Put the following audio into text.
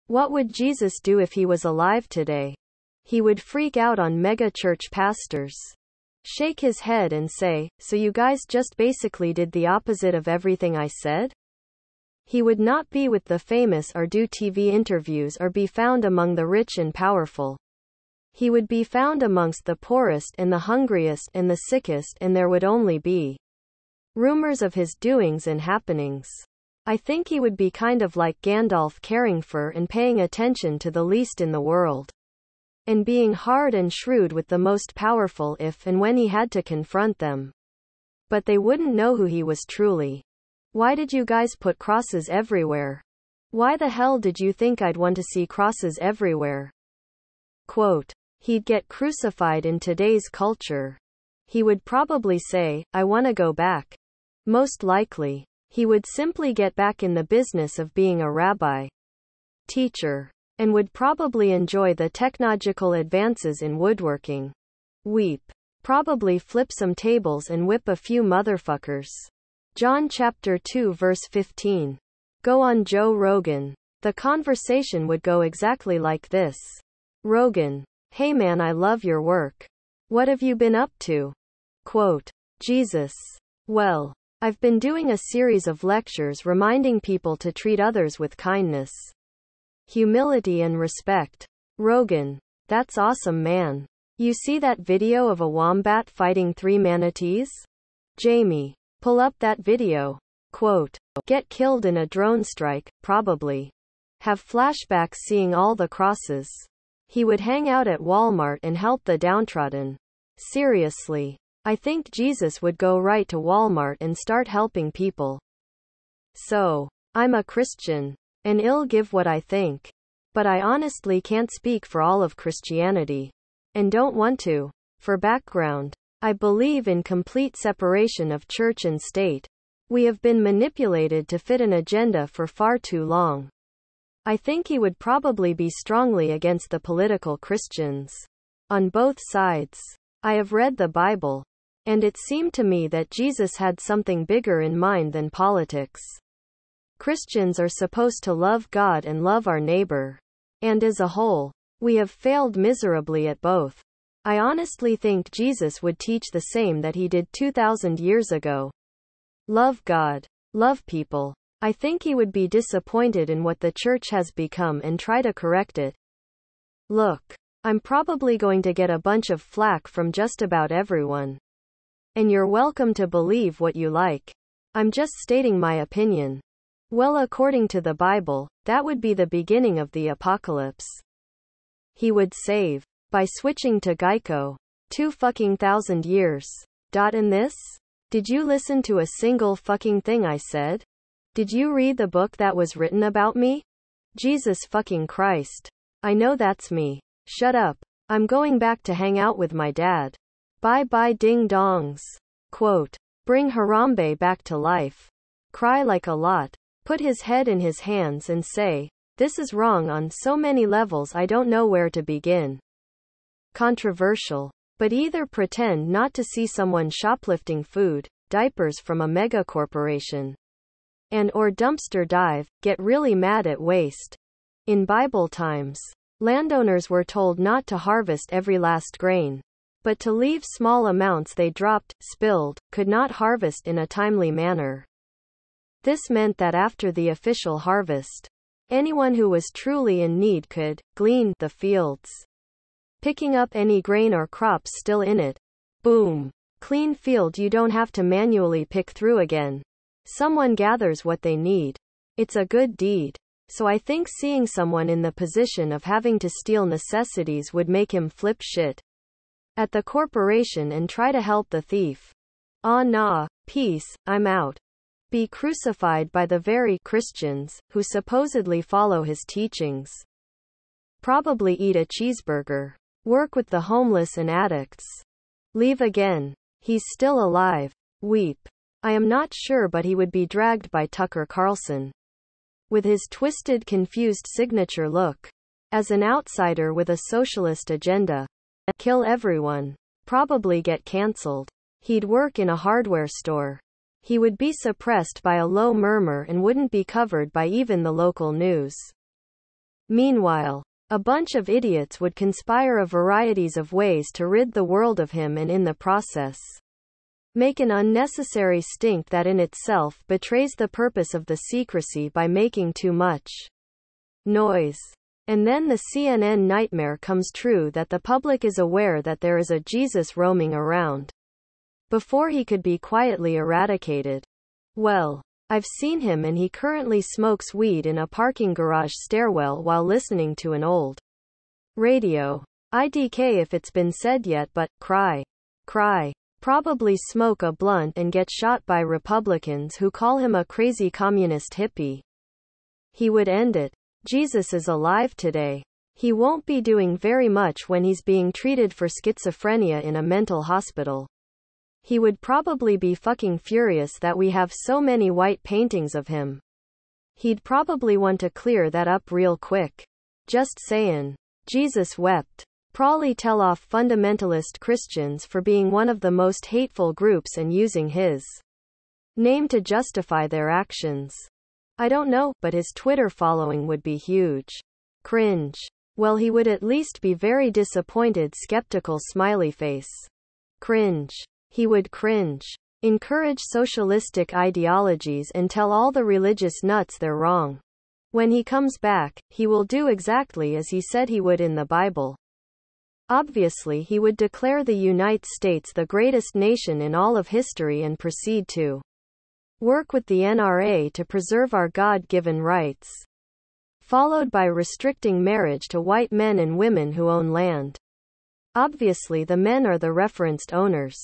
What would Jesus do if he was alive today? He would freak out on mega church pastors, shake his head and say, "So you guys just basically did the opposite of everything I said?" He would not be with the famous or do TV interviews or be found among the rich and powerful. He would be found amongst the poorest and the hungriest and the sickest, and there would only be rumors of his doings and happenings. I think he would be kind of like Gandalf, caring for and paying attention to the least in the world, and being hard and shrewd with the most powerful if and when he had to confront them. But they wouldn't know who he was truly. Why did you guys put crosses everywhere? Why the hell did you think I'd want to see crosses everywhere? Quote, he'd get crucified in today's culture. He would probably say, "I want to go back." Most likely, he would simply get back in the business of being a rabbi, teacher, and would probably enjoy the technological advances in woodworking. Weep. Probably flip some tables and whip a few motherfuckers. John chapter 2 verse 15. Go on Joe Rogan. The conversation would go exactly like this. Rogan. Hey man, I love your work. What have you been up to? Quote. Jesus. Well, I've been doing a series of lectures reminding people to treat others with kindness, humility and respect. Rogan. That's awesome, man. You see that video of a wombat fighting 3 manatees? Jamie. Pull up that video. Quote. Get killed in a drone strike, probably. Have flashbacks seeing all the crosses. He would hang out at Walmart and help the downtrodden. Seriously. I think Jesus would go right to Walmart and start helping people. So, I'm a Christian, and I'll give what I think. But I honestly can't speak for all of Christianity. And don't want to. For background, I believe in complete separation of church and state. We have been manipulated to fit an agenda for far too long. I think he would probably be strongly against the political Christians. On both sides. I have read the Bible, and it seemed to me that Jesus had something bigger in mind than politics. Christians are supposed to love God and love our neighbor. And as a whole, we have failed miserably at both. I honestly think Jesus would teach the same that he did 2,000 years ago. Love God. Love people. I think he would be disappointed in what the church has become and try to correct it. Look, I'm probably going to get a bunch of flack from just about everyone. And you're welcome to believe what you like. I'm just stating my opinion. Well, according to the Bible, that would be the beginning of the apocalypse. He would save by switching to Geico. 2,000 years. And this? Did you listen to a single fucking thing I said? Did you read the book that was written about me? Jesus fucking Christ. I know that's me. Shut up. I'm going back to hang out with my dad. Bye bye ding dongs. Quote. Bring Harambe back to life. Cry like a lot. Put his head in his hands and say, "This is wrong on so many levels I don't know where to begin." Controversial. But either pretend not to see someone shoplifting food, diapers from a mega corporation, and or dumpster dive, get really mad at waste. In Bible times, landowners were told not to harvest every last grain, but to leave small amounts they dropped, spilled, could not harvest in a timely manner. This meant that after the official harvest, anyone who was truly in need could glean the fields, picking up any grain or crops still in it. Boom. Clean field you don't have to manually pick through again. Someone gathers what they need. It's a good deed. So I think seeing someone in the position of having to steal necessities would make him flip shit at the corporation and try to help the thief. Ah nah, peace, I'm out. Be crucified by the very Christians who supposedly follow his teachings. Probably eat a cheeseburger. Work with the homeless and addicts. Leave again. He's still alive. Weep. I am not sure, but he would be dragged by Tucker Carlson. With his twisted, confused signature look. As an outsider with a socialist agenda. Kill everyone. Probably get cancelled. He'd work in a hardware store. He would be suppressed by a low murmur and wouldn't be covered by even the local news. Meanwhile, a bunch of idiots would conspire a varieties of ways to rid the world of him and in the process make an unnecessary stink that in itself betrays the purpose of the secrecy by making too much noise. And then the CNN nightmare comes true that the public is aware that there is a Jesus roaming around before he could be quietly eradicated. Well, I've seen him and he currently smokes weed in a parking garage stairwell while listening to an old radio. IDK if it's been said yet, but cry. Probably smoke a blunt and get shot by Republicans who call him a crazy communist hippie. He would end it. Jesus is alive today. He won't be doing very much when he's being treated for schizophrenia in a mental hospital. He would probably be fucking furious that we have so many white paintings of him. He'd probably want to clear that up real quick. Just sayin'. Jesus wept. Probably tell off fundamentalist Christians for being one of the most hateful groups and using his name to justify their actions. I don't know, but his Twitter following would be huge. Cringe. Well, he would at least be very disappointed, skeptical smiley face. Cringe. He would cringe. Encourage socialistic ideologies and tell all the religious nuts they're wrong. When he comes back, he will do exactly as he said he would in the Bible. Obviously, he would declare the United States the greatest nation in all of history and proceed to work with the NRA to preserve our God-given rights, followed by restricting marriage to white men and women who own land. Obviously, the men are the referenced owners.